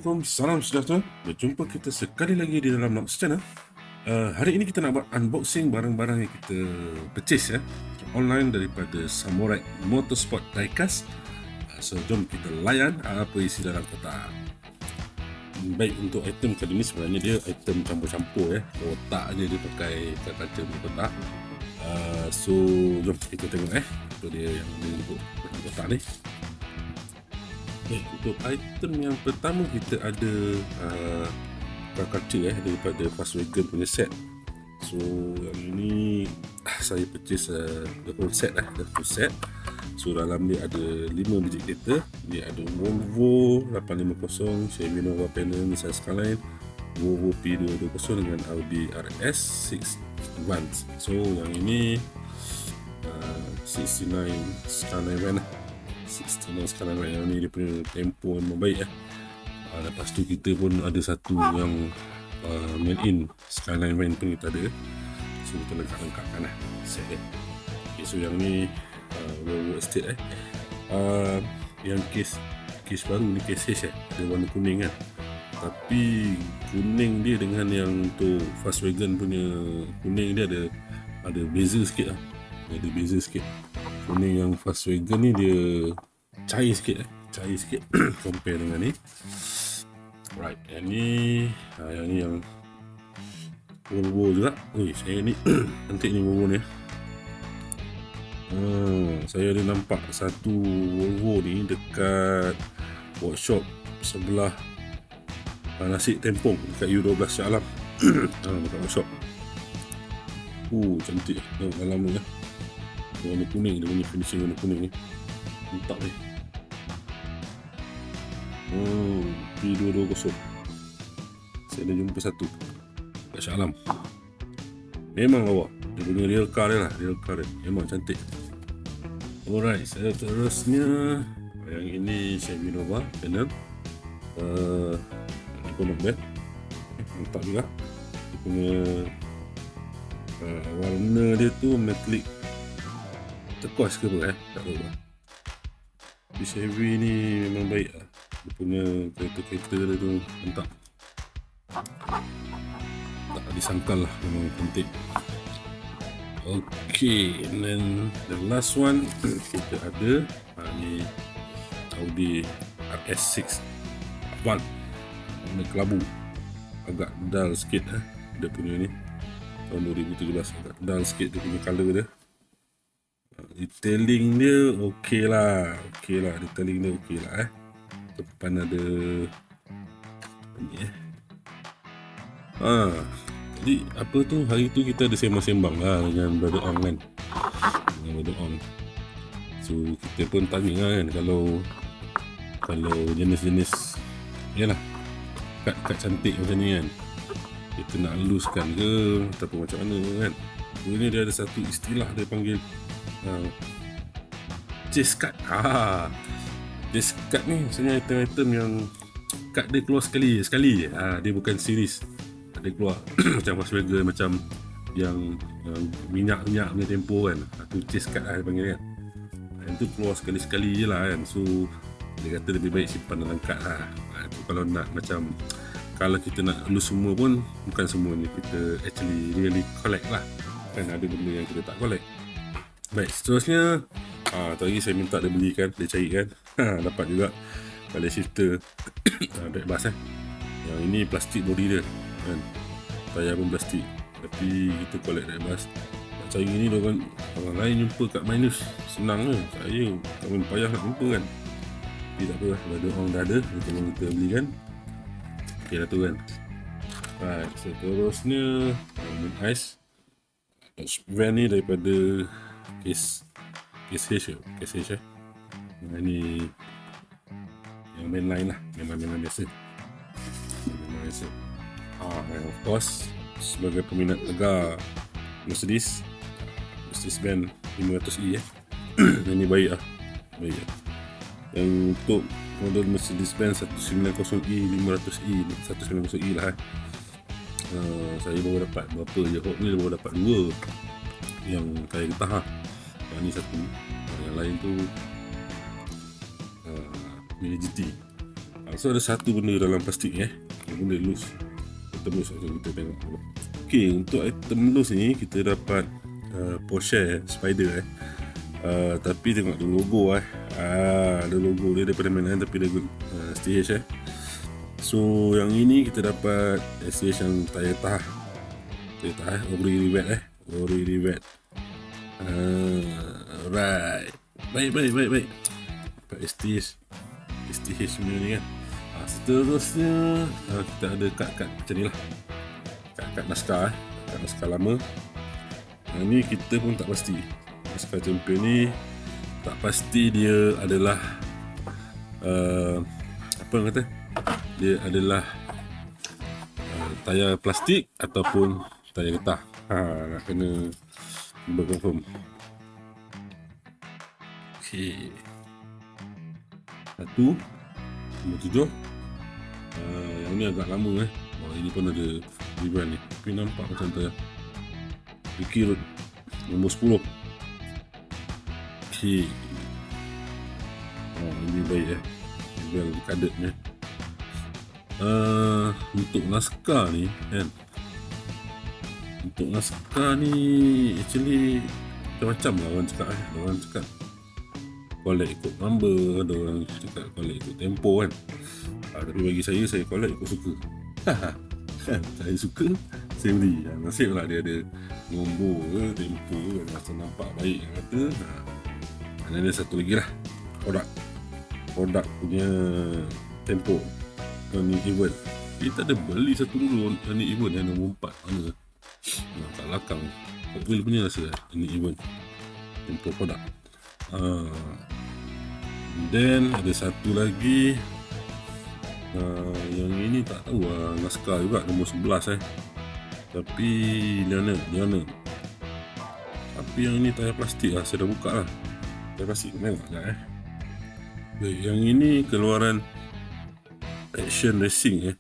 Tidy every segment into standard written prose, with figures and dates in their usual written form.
Assalamualaikum, salam sejahtera. Berjumpa kita sekali lagi di dalam Nox Channel. Hari ini kita nak buat unboxing barang-barang yang kita purchase online daripada Samurai Motorsport Diecast. So jom kita layan apa isi dalam kotak. Baik, untuk item kali ni sebenarnya dia item campur-campur kotak je dia pakai kaca kotak. So jom kita tengok apa dia yang ada dalam kotak ni. Untuk item yang pertama kita ada kaca daripada Fast Wagon punya set. So yang ini saya purchase the whole set the full set. So dalam dia ada 5 biji kereta. Dia ada Volvo 850, Chevy Nova Panel, Nissan Skyline, Volvo P220 dengan Audi RS6 Advance. So yang ini 69 Skyline Van 69 Skyline Van yang ni dia punya tempo memang baik lepas tu kita pun ada satu yang main in Skyline Van pun kita ada. So kita lengkap-lengkapkan set dia. Okay, so yang ni Volvo Estate yang case baru ni case H dia warna kuning kan, tapi kuning dia dengan yang untuk Fast Wagon punya kuning dia ada beza sikit ada beza sikit. Kuning yang Fast Wagon ni dia cair sikit compare dengan ni. Right, yang ni yang Volvo juga. Saya ni cantik ni Volvo ni. Saya ada nampak satu Volvo ni dekat workshop sebelah nasi tempong dekat U12 Shah Alam. Dekat workshop. Cantik. Dalam ni warna kuning, dia punya finishing warna kuning ni. Mantap ni. P220. Saya dah jumpa satu kat Shah Alam. Memang lawa. Dia punya real car dia memang cantik. Alright, seterusnya yang ini Chevy Nova Panel. Ini pun not bad. Mantap juga. Dia punya warna dia tu metallic turquoise ke apa tak tahu lah. Di Chevy ni memang baik dia punya kereta-kereta dia tu mantap, tak disangkal lah, memang cantik. Okay, and then the last one kita ada ni Audi RS6 Advance warna kelabu, agak dull sikit dia punya ni, tahun 2017 agak dull sikit dia punya colour dia. Detailing dia okey lah, detailing dia okey lah depan ada ni jadi apa tu, hari tu kita ada sembang-sembang lah dengan Brother Ong kan, so kita pun tanya kan kalau jenis-jenis yalah kad cantik macam ni kan, kita nak haluskan ke ataupun macam mana kan. Ini dia ada satu istilah dia panggil chase card. Chase card ni sebenarnya item-item yang kad dia keluar sekali je. Dia bukan series. Dia keluar macam Fast Wagon, macam yang minyak punya tempo kan. Tu chase card dia panggil kan. Yang tu keluar sekali-sekali je lah kan. So dia kata lebih baik simpan dalam kad tu kalau nak macam, kalau kita nak halus semua pun bukan semua ni kita actually really collect lah. Kan ada benda yang kita tak collect. Baik, seterusnya tadi saya minta dia belikan, dia carikan. Dapat juga balik shifter back bus yang ini plastik body dia kan, tayar pun plastik, tapi kita collect back bus. Nak cari ni orang lain jumpa kat minus senang je, saya tak pun payah nak jumpa kan. Tapi tak apa, ada orang dah ada, dia tolong kita belikan. Ok lah tu kan. Right, seterusnya ice van ni daripada case H. Ini yang mainline lah, memang biasa. Of course, sebagai peminat lega Mercedes Benz 500e ini baik lah. Yang untuk model Mercedes Benz 190e, 500e, 190e lah saya baru dapat berapa je, Hot ni baru dapat 2 yang kaya getah yang ni satu, yang lain tu MiniGT So ada satu benda dalam plastik ni, benda loose, item loose. Kita tengok dulu. Okay, untuk item loose ni kita dapat Porsche Spyder tapi tengok ada logo ada logo dia daripada mainline tapi dia STH So yang ini kita dapat STH yang tayar tah ori rivet right, baik dapat STH punya ni kan. Seterusnya kita ada kad macam ni lah, kad Nascar kad Nascar lama. Yang ni kita pun tak pasti. Nascar Champion ni tak pasti dia adalah apa orang kata, dia adalah tayar plastik ataupun tayar getah. Nak kena berkonfirm. Okay, satu nombor 7. Yang ni agak lama ini pun ada ribuan ni, tapi nampak macam tayar fikir nombor 10. Okay, ini baik well kadet ni. Untuk Nascar ni kan, untuk Nascar ni actually macam-macam lah orang cakap ada orang cakap collect ikut number, ada orang cakap collect ikut tempo kan. Tapi bagi saya collect ikut suka. Saya suka, saya beli. Nasib lah dia ada nombor ke tempo ke, rasa nampak baik yang kata. Dan ada satu lagi lah, produk punya tempo ni event. Kita ada beli satu dulu ni event yang nombor 4 mana kat belakang Hopwheel punya rasa ni event tempo produk. Then ada satu lagi yang ini tak tahu Nascar juga nombor 11 tapi Liana tapi yang ini tayar plastik saya dah buka lah tayar plastik, tengok sekejap Baik, yang ini keluaran Action Racing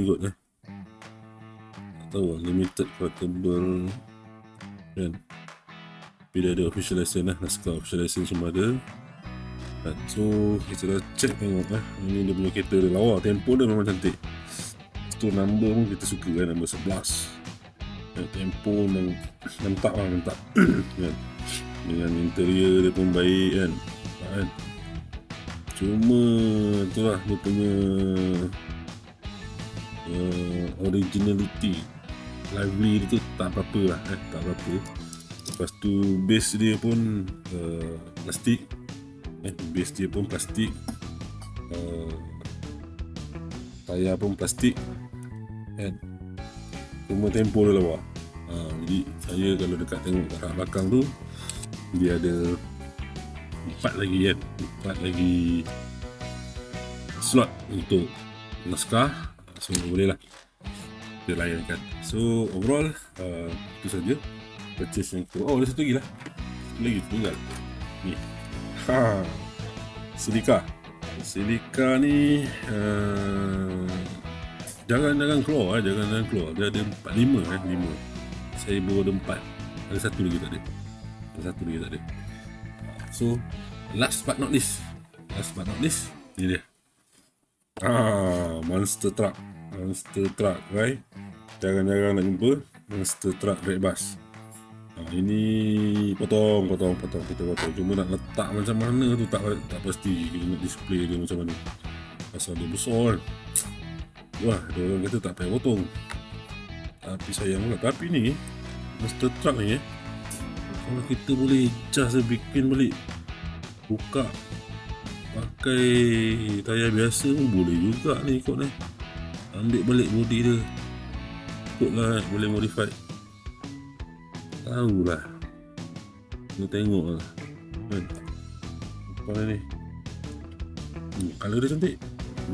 kot tak tahu limited portable kan, tapi dia ada official license Nascar official license semua ada. So kita dah check tengok ini dia punya kereta dia lawa, tempo dia memang cantik. Tu number pun kita suka kan, number 11 tempo memang mantap kan. Dengan interior dia pun baik kan. Cuma itulah dia punya originality, lively dia tu tak apa-apa lah tak apa-apa. Lepas tu base dia pun plastik base dia pun plastik, tayar pun plastik kan. Cuma tempo dia lawa. Jadi saya kalau dekat tengok kat belakang tu dia ada 4 lagi slot untuk Nascar. So boleh lah kita layankan. So overall itu saja purchase yang tu. Ada satu lagi lah, tinggal ni Silika ni jangan keluar dia ada 5. Saya baru ada 4, ada satu lagi tak ada. So last but not least ni dia monster truck right. Jangan nak jumpa monster truck red bus. Ini potong kita potong, cuma nak letak macam mana tu tak pasti. Kita nak display dia macam mana, pasal dia besar kan. Wah, ada orang kata tak payah potong, tapi sayang pula. Tapi ni monster truck ni kalau kita boleh just bikin balik, buka pakai tayar biasa pun boleh juga ni ikut ni. Ambil balik body dia, ikutlah boleh modify. Tahulah, kena tengok lah kan. Apa ni color dia cantik,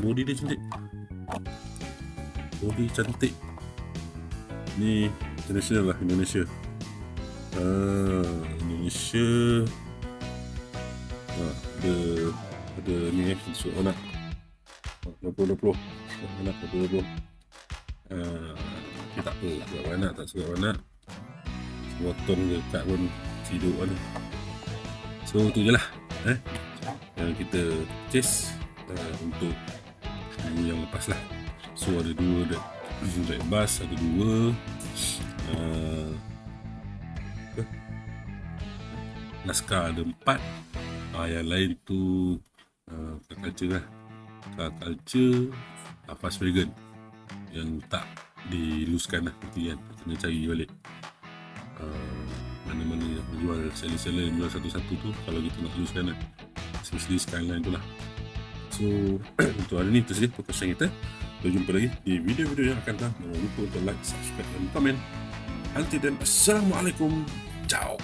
body dia cantik, ni international lah, Indonesia ada ni suit anak 2020 anak 2020. Tak apa, suka anak tak suka anak, botong je kat pun hidup kan. So tu je lah yang kita chase untuk minggu yang lepas lah. So ada 2 dirt bus, ada 2 Nascar ada 4. Yang lain tu car culture lah. Car culture, Fast Wagon yang tak diluskan lah, nanti kan kena cari balik mana-mana yang menjual, seller-seller yang jual satu-satu tu kalau kita nak luskan lah, Series Skyline tu lah. So untuk hari ni itu saja perkongsian kita. Kita jumpa lagi di video-video yang akan datang. Jangan lupa untuk like, subscribe dan komen. Until then, assalamualaikum, ciao.